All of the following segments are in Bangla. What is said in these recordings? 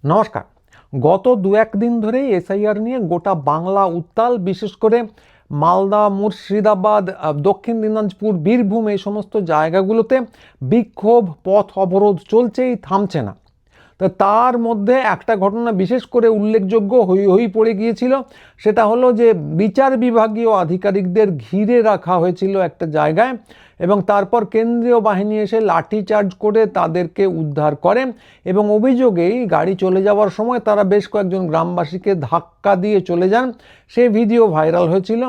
নমস্কার। গত দু একদিন ধরেই এসআইআর নিয়ে গোটা বাংলা উত্তাল। বিশেষ করে মালদা, মুর্শিদাবাদ, দক্ষিণ দিনাজপুর, বীরভূম এই সমস্ত জায়গাগুলোতে বিক্ষোভ, পথ অবরোধ চলছেই, থামছে না। তো তার মধ্যে একটা ঘটনা বিশেষ করে উল্লেখযোগ্য হই পড়ে গিয়েছিল। সেটা হলো যে বিচার বিভাগীয় আধিকারিকদের ঘিরে রাখা হয়েছিল একটা জায়গায়, এবং তারপর কেন্দ্রীয় বাহিনী এসে লাঠিচার্জ করে তাদেরকে উদ্ধার করে। এবং অভিযোগেই গাড়ি চলে যাওয়ার সময় তারা বেশ কয়েকজন গ্রামবাসীকে ধাক্কা দিয়ে চলে যান। সেই ভিডিও ভাইরাল হয়েছিল।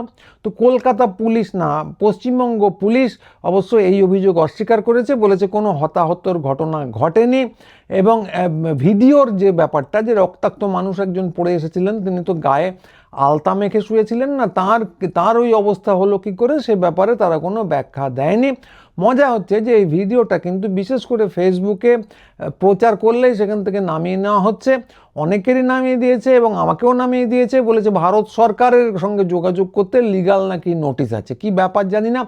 তো কলকাতা পুলিশ না, পশ্চিমবঙ্গ পুলিশ অবশ্য এই অভিযোগ অস্বীকার করেছে, বলেছে কোনো হতাহতর ঘটনা ঘটেনি। এবং ভিডিওর যে ব্যাপারটা, যে রক্তাক্ত মানুষ একজন পড়ে এসেছিলেন, তিনি তো গায়ে আলতা মেখে শুয়েছিলেন না, তার ওই অবস্থা হলো কি করে, সে ব্যাপারে তারা কোনো ব্যাখ্যা দেয়নি। মজা হচ্ছে যে এই ভিডিওটা কিন্তু বিশেষ করে ফেসবুকে প্রচার করলেই সেখান থেকে নামিয়ে নেওয়া হচ্ছে। অনেকেরই নামিয়ে দিয়েছে এবং আমাকেও নামিয়ে দিয়েছে, বলেছে ভারত সরকারের সঙ্গে যোগাযোগ করতে লিগাল নাকি নোটিশ আছে। কি ব্যাপার জানি না,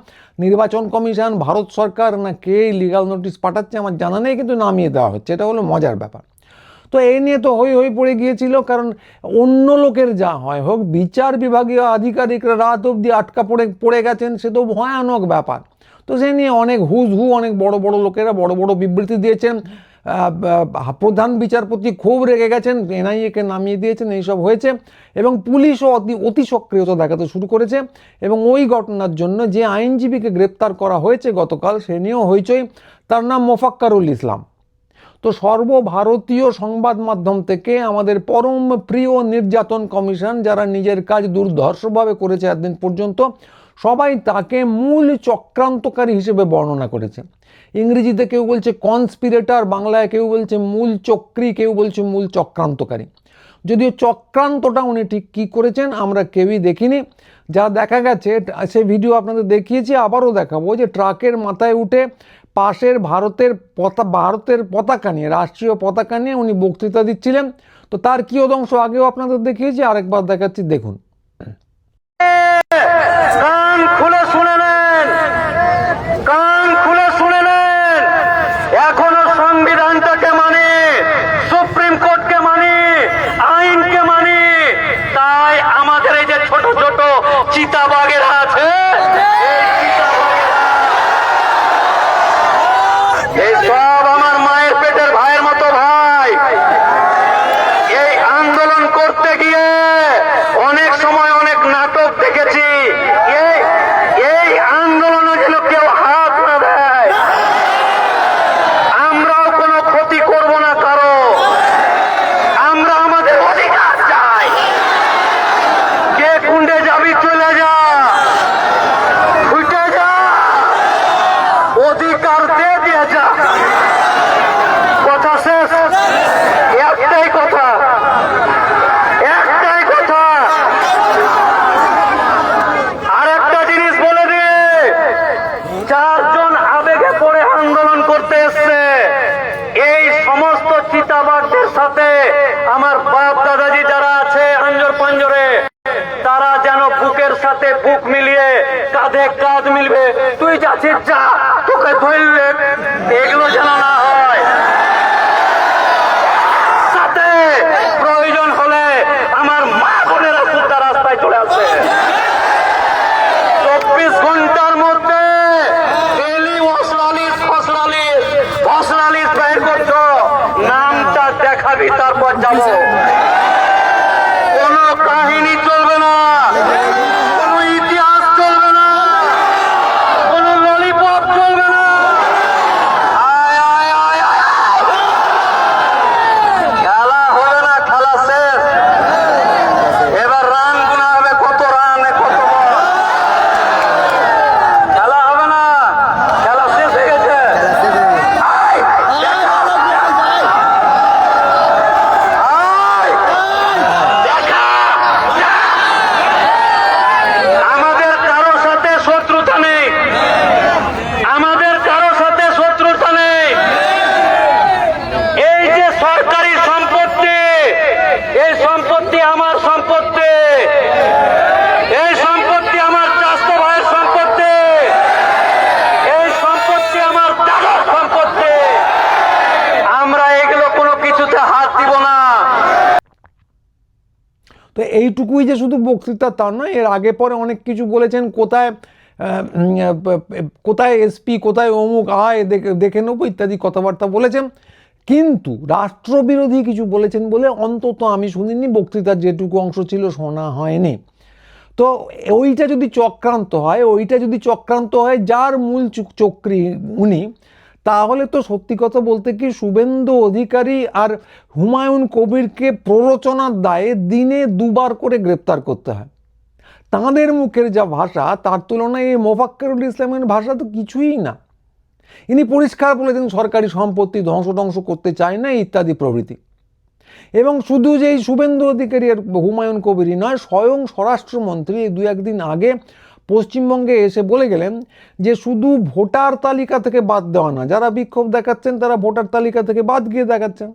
নির্বাচন কমিশন, ভারত সরকার না কে লিগাল নোটিশ পাঠাচ্ছে আমার জানা নেই, কিন্তু নামিয়ে দেওয়া হচ্ছে। এটা হলো মজার ব্যাপার। তো এই নিয়ে তো হই পড়ে গিয়েছিল, কারণ অন্য লোকের যা হয় হোক, বিচার বিভাগীয় আধিকারিকরা রাত অবধি আটকা পড়ে গেছেন, সে তো ভয়ানক ব্যাপার। তো সে নিয়ে অনেক অনেক বড় বড় লোকেরা বড় বড় বিবৃতি দিয়েছেন। প্রধান বিচারপতি খুব রেগে গেছেন, এনআইএকে নামিয়ে দিয়েছেন, এইসব হয়েছে। এবং পুলিশও অতি সক্রিয়তা দেখাতে শুরু করেছে। এবং ওই ঘটনার জন্য যে আইনজীবীকে গ্রেপ্তার করা হয়েছে গতকাল, সে নিয়েও হইচই। তার নাম মোফাক্কারুল ইসলাম। তো সর্বভারতীয় সংবাদ মাধ্যম থেকে আমাদের পরম প্রিয় নির্যাতন কমিশন, যারা নিজের কাজ দুর্ধর্ষভাবে করেছে এতদিন পর্যন্ত, সবাই তাকে মূল চক্রান্তকারী হিসেবে বর্ণনা করেছে। ইংরেজিতে কেউ বলছে কনস্পিরেটর, বাংলায় কেউ বলছে মূল চক্রী, কেউ বলছে মূল চক্রান্তকারী। যদিও চক্রান্তটা উনি ঠিক কী করেছেন আমরা কেউই দেখিনি। যা দেখা গেছে, সে ভিডিও আপনাদের দেখিয়েছি, আবারও দেখাবো, যে ট্রাকের মাথায় উঠে পাশের ভারতের পতাকা নিয়ে, রাষ্ট্রীয় পতাকা নিয়ে উনি বক্তৃতা দিচ্ছিলেন। তো তার কিয়দংশ আগেও আপনাদের দেখিয়েছি, আরেকবার দেখাচ্ছি, দেখুন। কান খুলে শুনে নেন, কান খুলে শুনে নেন। এখনো সংবিধানটাকে মানি, সুপ্রিম কোর্টকে মানি, আইনকে মানি। তাই আমাদের এই যে ছোট ছোট চিতাবাঘেরা আছে, এই সব আমার মায়ের পেটের ভাইয়ের মতো ভাই। এই আন্দোলন করতে গিয়ে অনেক সময় অনেক নাটক দেখেছি। এই আন্দোলনে যেন কেউ হাত না দেয়। আমরাও কোনো ক্ষতি করব না কারো, আমরা আমাদের অধিকার চাই। কে কুণ্ডে যাবি চলে যা, ছুটে যা, অধিকার দিয়ে যা। কথা শেষ। একটাই কথা, একটাই কথা। আর একটা জিনিস বলে দিয়ে, চারজন আবেগে পড়ে আন্দোলন করতে এসছে। এই সমস্ত চিতাবাঘদের সাথে আমার বাপ দাদাজি যারা আছে আঞ্জর পাঞ্জরে, তারা যেন বুকের সাথে বুক মিলিয়ে কাঁধে কাঁধ মিলবে, তুই যাচ্ছিস যা, তোকে ধরলে, এগুলো যেন না হয়। সাথে প্রয়োজন হলে আমার মা বোনেরা সুদ্ধা রাস্তায় চলে আসবে। 24 ঘন্টার মধ্যে ডেলি ফসলালিস বের করছো, নামটা দেখাবি, তারপর যাবো। কোনো কাহিনী চলবে না, কোনো ইতিহাস চলবে না, কোনো ললিপপ চলবে না। আয় আয় আয় আয়। এইটুকুই যে শুধু বক্তৃতা তা নয়, এর আগে পরে অনেক কিছু বলেছেন, কোথায় এসপি, কোথায় অমুক, আয় দেখে নেবো ইত্যাদি কথাবার্তা বলেছেন। কিন্তু রাষ্ট্রবিরোধী কিছু বলেছেন বলে অন্তত আমি শুনিনি, বক্তৃতার যেটুকু অংশ ছিল শোনা হয়নি। তো ওইটা যদি চক্রান্ত হয় যার মূল চক্রী উনি, তাহলে তো সত্যি কথা বলতে কি শুভেন্দু অধিকারী আর হুমায়ুন কবিরকে প্ররোচনার দায়ে দিনে 2 বার করে গ্রেপ্তার করতে হয়। তাঁদের মুখের যা ভাষা তার তুলনায় এই মোফাক্কেরুল ইসলামের ভাষা তো কিছুই না। ইনি পরিষ্কার বলেছেন সরকারি সম্পত্তি ধ্বংস করতে চায় না ইত্যাদি প্রভৃতি। এবং শুধু যে এই শুভেন্দু অধিকারী আর হুমায়ুন কবিরই নয়, স্বয়ং স্বরাষ্ট্রমন্ত্রী 2-1 দিন আগে পশ্চিমবঙ্গে এসে বলে গেলেন যে শুধু ভোটার তালিকা থেকে বাদ দেওয়া না, যারা বিক্ষোভ দেখাচ্ছেন তারা ভোটার তালিকা থেকে বাদ গিয়ে দেখাচ্ছেন,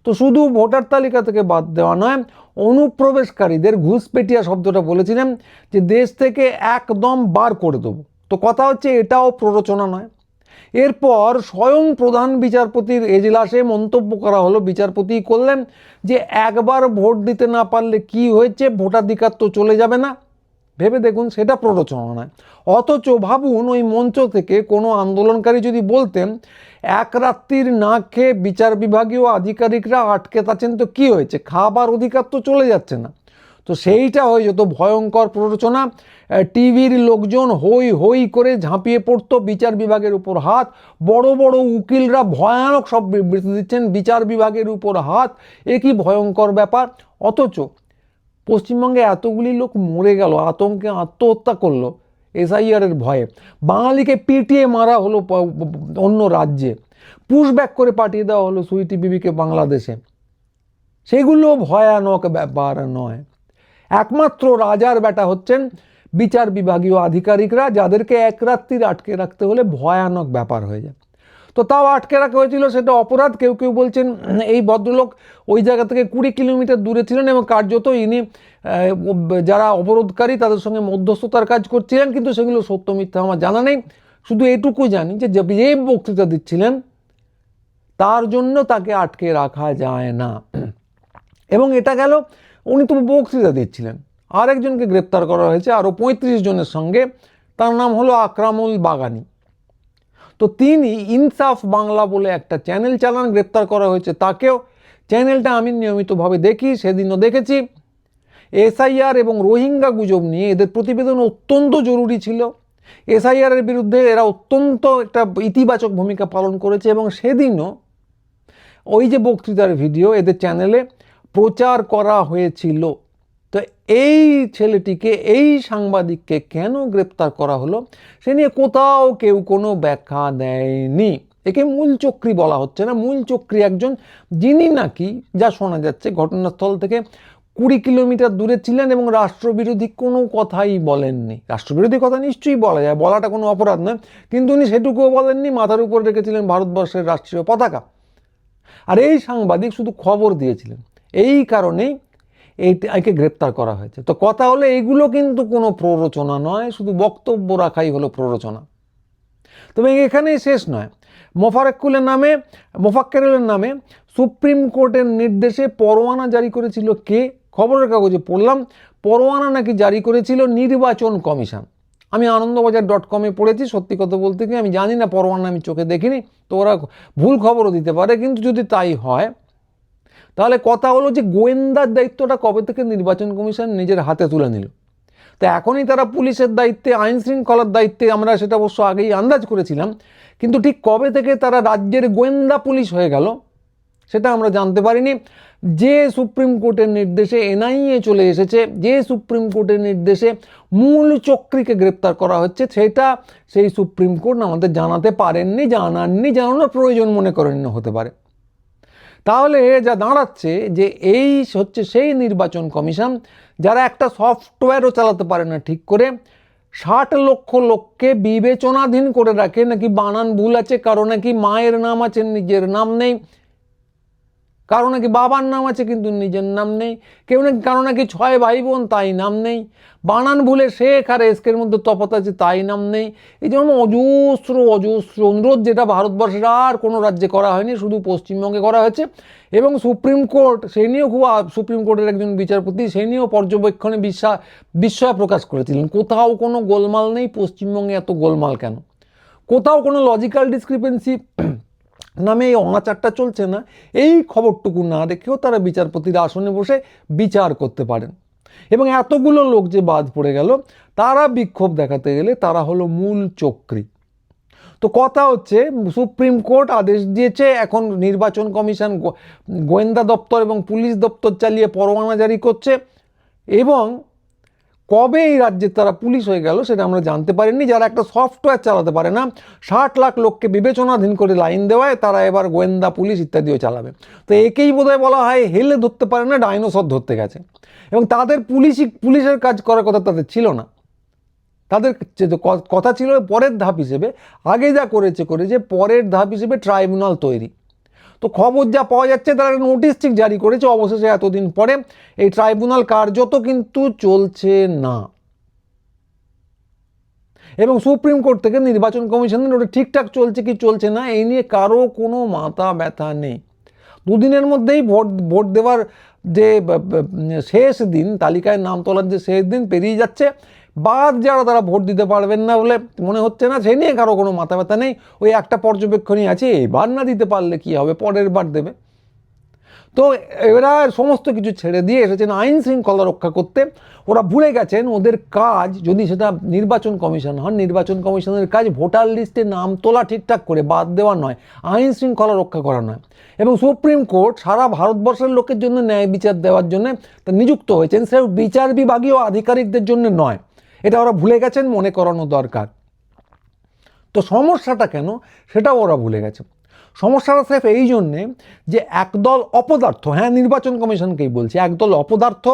তো শুধু ভোটার তালিকা থেকে বাদ দেওয়া নয়, অনুপ্রবেশকারীদের ঘুষপেটিয়া শব্দটা বলেছিলেন যে দেশ থেকে একদম বার করে দেবো। তো কথা হচ্ছে এটাও প্ররোচনা নয়। এরপর স্বয়ং প্রধান বিচারপতির এজলাসে মন্তব্য করা হলো, বিচারপতি করলেন যে একবার ভোট দিতে না পারলে কি হয়েছে, ভোটাধিকার তো চলে যাবে না। ভেবে দেখুন, সেটা প্ররোচনা নয়। অথচ ভাবুন, ওই মঞ্চ থেকে কোনো আন্দোলনকারী যদি বলতেন এক রাত্রির না খেয়ে বিচার বিভাগীয় আধিকারিকরা আটকে আছেন, তো কি হয়েছে, খাবার অধিকার তো চলে যাচ্ছে না, তো সেইটা হয়ে যেত ভয়ঙ্কর প্ররোচনা। টিভির লোকজন হই হই করে ঝাঁপিয়ে পড়তো বিচার বিভাগের উপর হাত, বড় বড় উকিলরা ভয়ানক সব বিবৃতি দিচ্ছেন বিচার বিভাগের উপর হাত, এ কি ভয়ঙ্কর ব্যাপার। অথচ পশ্চিমবঙ্গে এতগুলি লোক মরে গেল, আতঙ্কে আত্মহত্যা করলো এসআইআরের ভয়ে, বাঙালিকে পিটিয়ে মারা হলো অন্য রাজ্যে, পুশব্যাক করে পাঠিয়ে দেওয়া হলো সুইটি বিবিকে বাংলাদেশে, সেগুলো ভয়ানক ব্যাপার নয়। একমাত্র রাজার বেটা হচ্ছেন বিচার বিভাগীয় আধিকারিকরা, যাদেরকে এক রাত্রির আটকে রাখতে হলে ভয়ানক ব্যাপার হয়ে যায়। তো তাও আটকে রাখা হয়েছিল, সেটা অপরাধ। কেউ কেউ বলছেন এই ভদ্রলোক ওই জায়গা থেকে 20 কিলোমিটার দূরে ছিলেন এবং কার্যত ইনি যারা অবরোধকারী তাদের সঙ্গে মধ্যস্থতার কাজ করছিলেন, কিন্তু সেগুলো সত্য মিথ্যা আমার জানা নেই। শুধু এটুকু জানি যে যে বক্তৃতা দিচ্ছিলেন তার জন্য তাকে আটকে রাখা যায় না। এবং এটা গেল, উনি তো বক্তৃতা দিচ্ছিলেন। আরেকজনকে গ্রেপ্তার করা হয়েছে আরও 35 জনের সঙ্গে, তার নাম হলো আকরামুল বাগানি। তো তিনি ইনসাফ বাংলা বলে একটা চ্যানেল চালান, গ্রেপ্তার করা হয়েছে তাকেও। চ্যানেলটা আমি নিয়মিতভাবে দেখি, সেদিনও দেখেছি। এসআইআর এবং রোহিঙ্গা গুজব নিয়ে এদের প্রতিবেদন অত্যন্ত জরুরি ছিল। এসআইআরের বিরুদ্ধে এরা অত্যন্ত একটা ইতিবাচক ভূমিকা পালন করেছে এবং সেদিনও ওই যে বক্তৃতার ভিডিও এদের চ্যানেলে প্রচার করা হয়েছিল। তো এই ছেলেটিকে, এই সাংবাদিককে কেন গ্রেপ্তার করা হলো সে নিয়ে কোথাও কেউ কোনো ব্যাখ্যা দেয়নি। একে মূল চক্রী বলা হচ্ছে না। মূল চক্রী একজন, যিনি নাকি, যা শোনা যাচ্ছে, ঘটনাস্থল থেকে 20 কিলোমিটার দূরে ছিলেন এবং রাষ্ট্রবিরোধী কোনো কথাই বলেননি। রাষ্ট্রবিরোধী কথা নিশ্চয়ই বলা যায়, বলাটা কোনো অপরাধ নয়, কিন্তু উনি সেটুকুও বলেননি। মাথার উপর রেখেছিলেন ভারতবর্ষের রাষ্ট্রীয় পতাকা। আর এই সাংবাদিক শুধু খবর দিয়েছিলেন, এই কারণেই একে গ্রেপ্তার করা হয়েছে। তো কথা হলো, এইগুলো কিন্তু কোনো প্ররোচনা নয়, শুধু বক্তব্য রাখাই হলো প্ররোচনা। তবে এখানেই শেষ নয়। মোফাক্কেরুলের নামে সুপ্রিম কোর্টের নির্দেশে পরোয়ানা জারি করেছিল কে? খবরের কাগজে পড়লাম পরোয়ানা নাকি জারি করেছিল নির্বাচন কমিশন। আমি আনন্দবাজার.com-এ পড়েছি। সত্যি কথা বলতে কি আমি জানি না, পরোয়ানা আমি চোখে দেখিনি, তো ওরা ভুল খবরও দিতে পারে। কিন্তু যদি তাই হয় তাহলে কথা হলো যে গোয়েন্দার দায়িত্বটা কবে থেকে নির্বাচন কমিশন নিজের হাতে তুলে নিল। তো এখনই তারা পুলিশের দায়িত্বে, আইন শৃঙ্খলার দায়িত্বে, আমরা সেটা অবশ্য আগেই আন্দাজ করেছিলাম, কিন্তু ঠিক কবে থেকে তারা রাজ্যের গোয়েন্দা পুলিশ হয়ে গেল সেটা আমরা জানতে পারিনি। যে সুপ্রিম কোর্টের নির্দেশে এনআইএ চলে এসেছে, যে সুপ্রিম কোর্টের নির্দেশে মূল চক্রীকে গ্রেপ্তার করা হচ্ছে, সেটা সেই সুপ্রিম কোর্ট আমাদের জানাতে পারেননি, জানানোর প্রয়োজন মনে করেননি, হতে পারে। তাহলে যা দাঁড়াচ্ছে যে এই হচ্ছে সেই নির্বাচন কমিশন যারা একটা সফটওয়্যারও চালাতে পারে না ঠিক করে, 60 লক্ষ লোককে বিবেচনাধীন করে রাখে, নাকি বানান ভুল আছে, কারো নাকি মায়ের নাম আছে নিজের নাম নেই, কারো নাকি বাবার নাম আছে কিন্তু নিজের নাম নেই, কেউ নাকি কারো নাকি 6 ভাই বোন তাই নাম নেই, বানান ভুলে শেখ আর এসকের মধ্যে তফাৎ আছে তাই নাম নেই। এই যেমন অজস্র অজস্র অনুরোধ, যেটা ভারতবর্ষের আর কোনো রাজ্যে করা হয়নি, শুধু পশ্চিমবঙ্গে করা হয়েছে। এবং সুপ্রিম কোর্ট সেই নিয়েও সুপ্রিম কোর্টের একজন বিচারপতি সেই নিয়েও পর্যবেক্ষণে বিস্ময় প্রকাশ করেছিলেন, কোথাও কোনো গোলমাল নেই, পশ্চিমবঙ্গে এত গোলমাল কেন, কোথাও কোনো লজিক্যাল ডিসক্রিপেন্সি নামে এই অনাচারটা চলছে না। এই খবরটুকু না দেখেও তারা বিচারপতির আসনে বসে বিচার করতে পারেন। এবং এতগুলো লোক যে বাদ পড়ে গেল, তারা বিক্ষোভ দেখাতে গেলে তারা হলো মূল চক্রী। তো কথা হচ্ছে, সুপ্রিম কোর্ট আদেশ দিয়েছে, এখন নির্বাচন কমিশন গোয়েন্দা দপ্তর এবং পুলিশ দপ্তর চালিয়ে পরোয়ানা জারি করছে। এবং কবে এই রাজ্যে তারা পুলিশ হয়ে গেল সেটা আমরা জানতে পারিনি। যারা একটা সফটওয়্যার চালাতে পারে না, 60 লাখ লোককে বিবেচনাধীন করে লাইন দেওয়ায়, তারা এবার গোয়েন্দা পুলিশ ইত্যাদিও চালাবে। তো একেই বোধহয় বলা হয় হেলে ধরতে পারে না, ডাইনোসর ধরতে গেছে। এবং তাদের পুলিশের কাজ করার কথা তাদের ছিল না, তাদের কথা ছিল পরের ধাপ হিসেবে, আগে যা করেছে পরের ধাপ হিসেবে ট্রাইব্যুনাল তৈরি। তো খবর যা পাওয়া যাচ্ছে, তারা নোটিশ ঠিক জারি করেছে অবশেষে এতদিন পরে। এই ট্রাইব্যুনাল কার্যত কিন্তু চলছে না। এবং সুপ্রিম কোর্ট থেকে নির্বাচন কমিশনের ওটা ঠিকঠাক চলছে কি চলছে না এই নিয়ে কারো কোনো মাথা ব্যথা নেই। দুদিনের মধ্যেই ভোট দেওয়ার যে শেষ দিন, তালিকায় নাম তোলার যে শেষ দিন পেরিয়ে যাচ্ছে, বাদ যারা তারা ভোট দিতে পারবেন না বলে মনে হচ্ছে না, সেই নিয়ে কারো কোনো মাথা ব্যথা নেই। ওই একটা পর্যবেক্ষণই আছে, এবার না দিতে পারলে কি হবে, পরের বার দেবে। তো এরা সমস্ত কিছু ছেড়ে দিয়ে এসেছেন আইন শৃঙ্খলা রক্ষা করতে। ওরা ভুলে গেছেন ওদের কাজ, যদি সেটা নির্বাচন কমিশন হন, নির্বাচন কমিশনের কাজ ভোটার লিস্টে নাম তোলা ঠিকঠাক করে, বাদ দেওয়া নয়, আইন শৃঙ্খলা রক্ষা করা নয়। এবং সুপ্রিম কোর্ট সারা ভারতবর্ষের লোকের জন্য ন্যায় বিচার দেওয়ার জন্য নিযুক্ত হয়েছেন, সে বিচার বিভাগীয় আধিকারিকদের জন্য নয়। এটা ওরা ভুলে গেছেন, মনে করানো দরকার। তো সমস্যাটা কেন সেটাও ওরা ভুলে গেছে। সমস্যাটা স্রেফ এই জন্যে যে একদল অপদার্থ, হ্যাঁ নির্বাচন কমিশনকেই বলছি, একদল অপদার্থ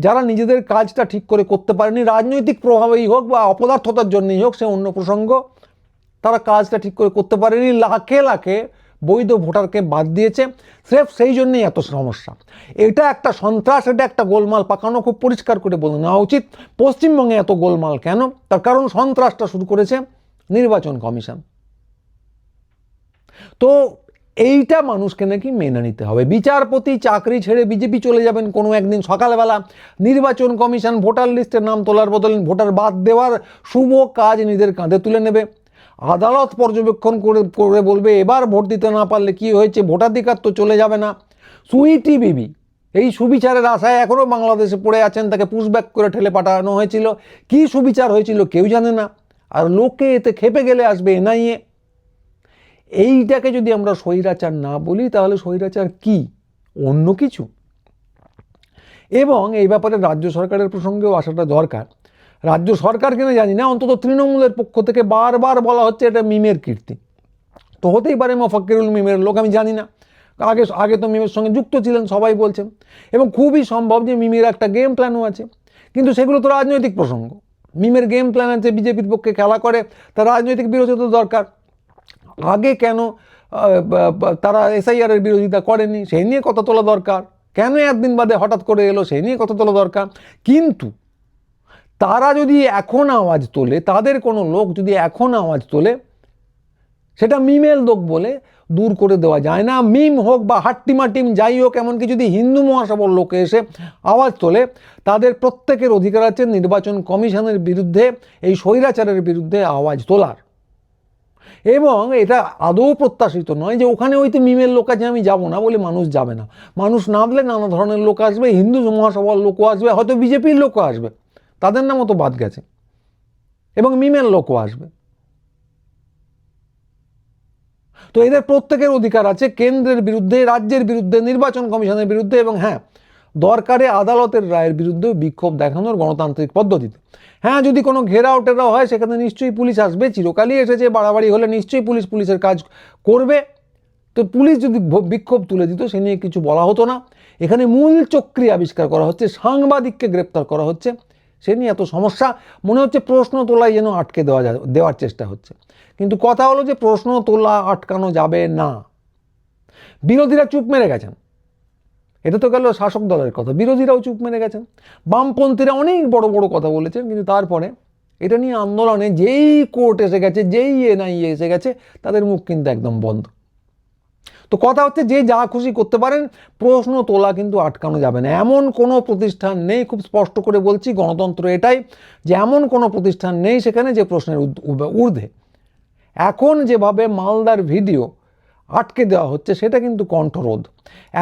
যারা নিজেদের কাজটা ঠিক করে করতে পারেনি, রাজনৈতিক প্রভাবেই হোক বা অপদার্থতার জন্যই হোক, সে অন্য প্রসঙ্গ, তারা কাজটা ঠিক করে করতে পারেনি, লাখে লাখে বৈধ ভোটারকে বাদ দিয়েছে। স্রেফ সেই জন্যই এত সমস্যা। এটা একটা সন্ত্রাস, এটা একটা গোলমাল পাকানো খুব পরিষ্কার করে বলে নেওয়া উচিত। পশ্চিমবঙ্গে এত গোলমাল কেন, তার কারণ সন্ত্রাসটা শুরু করেছে নির্বাচন কমিশন। তো এইটা মানুষকে নাকি মেনে নিতে হবে। বিচারপতি চাকরি ছেড়ে বিজেপি চলে যাবেন কোনো একদিন সকালবেলা, নির্বাচন কমিশন ভোটার লিস্টের নাম তোলার বদলে ভোটার বাদ দেওয়ার শুভ কাজ নিজেদের কাঁধে তুলে নেবে। আদালত পর্যবেক্ষণ করে বলবে এবার ভোট দিতে না পারলে কি হয়েছে, ভোটাধিকার তো চলে যাবে না। সুইটি বিবি এই সুবিচারের আশায় এখনও বাংলাদেশে পড়ে আছেন, তাকে পুশব্যাক করে ঠেলে পাঠানো হয়েছিল। কি সুবিচার হয়েছিল কেউ জানে না, আর লোকে এতে খেপে গেলে আসবে এনআইএ। এইটাকে যদি আমরা স্বৈরাচার না বলি তাহলে স্বৈরাচার কি, অন্য কিছু? এবং এই ব্যাপারে রাজ্য সরকারের প্রসঙ্গেও আসাটা দরকার। রাজ্য সরকার কিনা জানি না, অন্তত তৃণমূলের পক্ষ থেকে বারবার বলা হচ্ছে এটা মিমের কীর্তি। তো হতেই পারে মোফাক্কিরুল মিমের লোক, আমি জানি না, আগে তো মিমের সঙ্গে যুক্ত ছিলেন সবাই বলছেন। এবং খুবই সম্ভব যে মিমের একটা গেম প্ল্যানও আছে, কিন্তু সেগুলো তো রাজনৈতিক প্রসঙ্গ। মিমের গেম প্ল্যান আছে, বিজেপির পক্ষে খেলা করে, তার রাজনৈতিক বিরোধিতা দরকার। আগে কেন তারা এসআইআরের বিরোধিতা করেনি সেই নিয়ে কথা তোলা দরকার, কেন একদিন বাদে হঠাৎ করে এলো সেই নিয়ে কথা তোলা দরকার। কিন্তু তারা যদি এখন আওয়াজ তোলে, তাদের কোনো লোক যদি এখন আওয়াজ তোলে, সেটা মিমের লোক বলে দূর করে দেওয়া যায় না। মিম হোক বা হাট্টিমা টিম যাই হোক, এমনকি যদি হিন্দু মহাসভার লোকে এসে আওয়াজ তোলে, তাদের প্রত্যেকের অধিকার আছে নির্বাচন কমিশনের বিরুদ্ধে, এই স্বৈরাচারের বিরুদ্ধে আওয়াজ তোলার। এবং এটা আদৌ প্রত্যাশিত নয় যে ওখানে হয়তো মিমের লোক আছে আমি যাব না বলে মানুষ যাবে না। মানুষ নামলে নানা ধরনের লোক আসবে, হিন্দু মহাসভার লোকও আসবে, হয়তো বিজেপির লোকও আসবে, তাদের নামও তো বাদ গেছে, এবং মিমের লোকও আসবে। তো এদের প্রত্যেকের অধিকার আছে কেন্দ্রের বিরুদ্ধে, রাজ্যের বিরুদ্ধে, নির্বাচন কমিশনের বিরুদ্ধে, এবং হ্যাঁ দরকারে আদালতের রায়ের বিরুদ্ধেও বিক্ষোভ দেখানোর গণতান্ত্রিক পদ্ধতিতে। হ্যাঁ যদি কোনো ঘেরাও টেরাও হয় সেখানে নিশ্চয়ই পুলিশ আসবে, চিরকালই এসেছে, বাড়াবাড়ি হলে নিশ্চয়ই পুলিশের কাজ করবে। তো পুলিশ যদি বিক্ষোভ তুলে দিত সে নিয়ে কিছু বলা হতো না। এখানে মূল চক্রী আবিষ্কার করা হচ্ছে, সাংবাদিককে গ্রেপ্তার করা হচ্ছে, সে নিয়ে এত সমস্যা। মনে হচ্ছে প্রশ্ন তোলাই যেন আটকে দেওয়ার চেষ্টা হচ্ছে। কিন্তু কথা হলো যে প্রশ্ন তোলা আটকানো যাবে না। বিরোধীরা চুপ মেরে গেছেন, এটা তো গেল শাসক দলের কথা, বিরোধীরাও চুপ মেরে গেছেন, বামপন্থীরা অনেক বড় বড় কথা বলেছেন, কিন্তু তারপরে এটা নিয়ে আন্দোলনে যেই কোর্ট এসে গেছে, যেই এনআইএ এসে গেছে, তাদের মুখ কিন্তু একদম বন্ধ। তো কথা হচ্ছে যে যা খুশি করতে পারেন, প্রশ্ন তোলা কিন্তু আটকানো যাবে না। এমন কোনো প্রতিষ্ঠান নেই, খুব স্পষ্ট করে বলছি, গণতন্ত্র এটাই যে এমন কোনো প্রতিষ্ঠান নেই সেখানে যে প্রশ্নের ঊর্ধ্বে। এখন যেভাবে মালদার ভিডিও আটকে দেওয়া হচ্ছে সেটা কিন্তু কণ্ঠরোধ।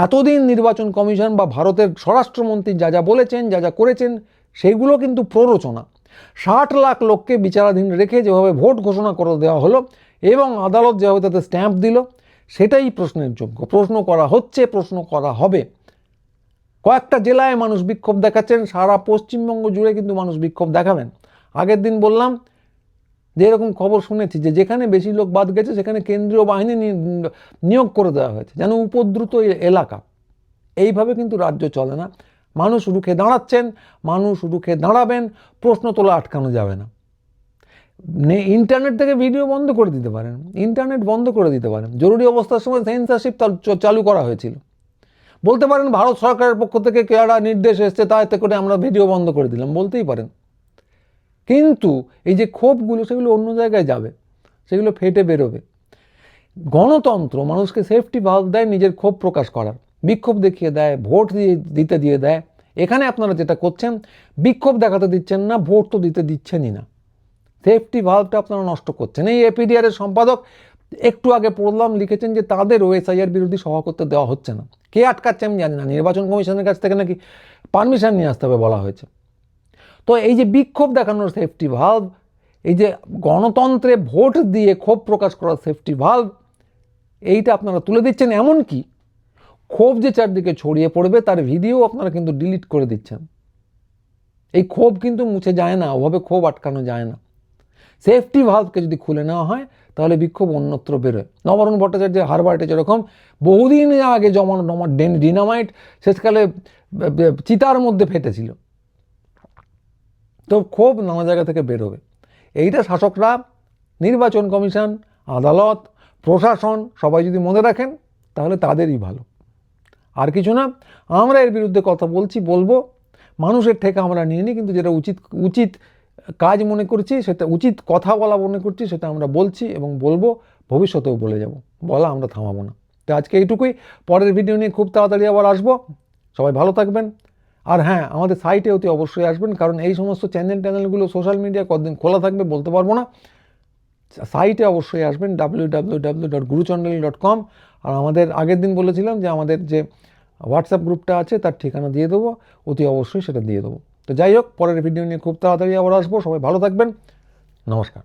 এতদিন নির্বাচন কমিশন বা ভারতের স্বরাষ্ট্রমন্ত্রী যা যা বলেছেন, যা যা করেছেন, সেগুলো কিন্তু প্ররোচনা। 60 লাখ লোককে বিচারাধীন রেখে যেভাবে ভোট ঘোষণা করে দেওয়া হলো এবং আদালত যেভাবে তাতে স্ট্যাম্প দিল, সেটাই প্রশ্নের যোগ্য। প্রশ্ন করা হচ্ছে, প্রশ্ন করা হবে। কয়েকটা জেলায় মানুষ বিক্ষোভ দেখাচ্ছেন, সারা পশ্চিমবঙ্গ জুড়ে কিন্তু মানুষ বিক্ষোভ দেখাবেন। আগের দিন বললাম যে এরকম খবর শুনেছি যে যেখানে বেশি লোক বাদ গেছে সেখানে কেন্দ্রীয় বাহিনী নিয়োগ করে দেওয়া হয়েছে, যেন উপদ্রুত এলাকা। এইভাবে কিন্তু রাজ্য চলে না। মানুষ রুখে দাঁড়াচ্ছেন, মানুষ রুখে দাঁড়াবেন, প্রশ্ন তোলা আটকানো যাবে না। ইন্টারনেট থেকে ভিডিও বন্ধ করে দিতে পারেন, ইন্টারনেট বন্ধ করে দিতে পারেন। জরুরি অবস্থার সময় সেন্সরশিপ চালু করা হয়েছিল। বলতে পারেন ভারত সরকারের পক্ষ থেকে কেয়ারা নির্দেশ এসছে, তাতে করে আমরা ভিডিও বন্ধ করে দিলাম, বলতেই পারেন। কিন্তু এই যে ক্ষোভগুলো, সেগুলো অন্য জায়গায় যাবে, সেগুলো ফেটে বেরোবে। গণতন্ত্র মানুষকে সেফটি ভালভ দেয় নিজের ক্ষোভ প্রকাশ করার, বিক্ষোভ দেখিয়ে দেয়, ভোট দিতে দিয়ে দেয়। এখানে আপনারা যেটা করছেন, বিক্ষোভ দেখাতে দিচ্ছেন না, ভোট তো দিতে দিচ্ছেনই না, সেফটি ভালভটা আপনারা নষ্ট করছেন। এই এপিডিআর এর সম্পাদক একটু আগে পড়লাম লিখেছেন যে তাদের ওএসআইআর বিরোধী সভা করতে দেওয়া হচ্ছে না। কে আটকাচ্ছে আমি জানি না, নির্বাচন কমিশনের কাছ থেকে নাকি পারমিশন নিয়ে আসতে হবে বলা হয়েছে। তো এই যে বিক্ষোভ দেখানোর সেফটি ভালভ, এই যে গণতন্ত্রে ভোট দিয়ে ক্ষোভ প্রকাশ করার সেফটি ভালভ, এইটা আপনারা তুলে দিচ্ছেন। এমনকি ক্ষোভ যে চারদিকে ছড়িয়ে পড়বে তার ভিডিও আপনারা কিন্তু ডিলিট করে দিচ্ছেন। এই ক্ষোভ কিন্তু মুছে যায় না, ওভাবে ক্ষোভ আটকানো যায় না। সেফটি ভালভকে যদি খুলে নেওয়া হয় তাহলে বিক্ষোভ অন্যত্র বেরোয়। নবরুণ ভট্টাচার্যের হারবার্টে যেরকম বহুদিন আগে জমানো ডিনামাইট শেষকালে চিতার মধ্যে ফেটেছিল, তো ক্ষোভ নানা জায়গা থেকে বেরোবে। এইটা শাসকরা, নির্বাচন কমিশন, আদালত, প্রশাসন সবাই যদি মনে রাখেন তাহলে তাদেরই ভালো, আর কিছু না। আমরা এর বিরুদ্ধে কথা বলবো, মানুষের ঠেকা আমরা নিয়ে নিই, কিন্তু যেটা উচিত কাজ মনে করছি, সেটা উচিত কথা বলা মনে করছি, সেটা আমরা বলছি এবং বলবো, ভবিষ্যতেও বলে যাব, বলা আমরা থামাবো না। তো আজকে এইটুকুই, পরের ভিডিও নিয়ে খুব তাড়াতাড়ি আবার আসবো। সবাই ভালো থাকবেন। আর হ্যাঁ, আমাদের সাইটে অতি অবশ্যই আসবেন, কারণ এই সমস্ত চ্যানেলগুলো সোশ্যাল মিডিয়া কতদিন খোলা থাকবে বলতে পারবো না। সাইটে অবশ্যই আসবেন www.guruchandali.com। আর আমাদের আগের দিন বলেছিলাম যে আমাদের যে হোয়াটসঅ্যাপ গ্রুপটা আছে তার ঠিকানা দিয়ে দেবো, অতি অবশ্যই সেটা দিয়ে দেবো। তো যাই হোক, পরের ভিডিও নিয়ে খুব তাড়াতাড়ি আবার আসবো। সবাই ভালো থাকবেন, নমস্কার।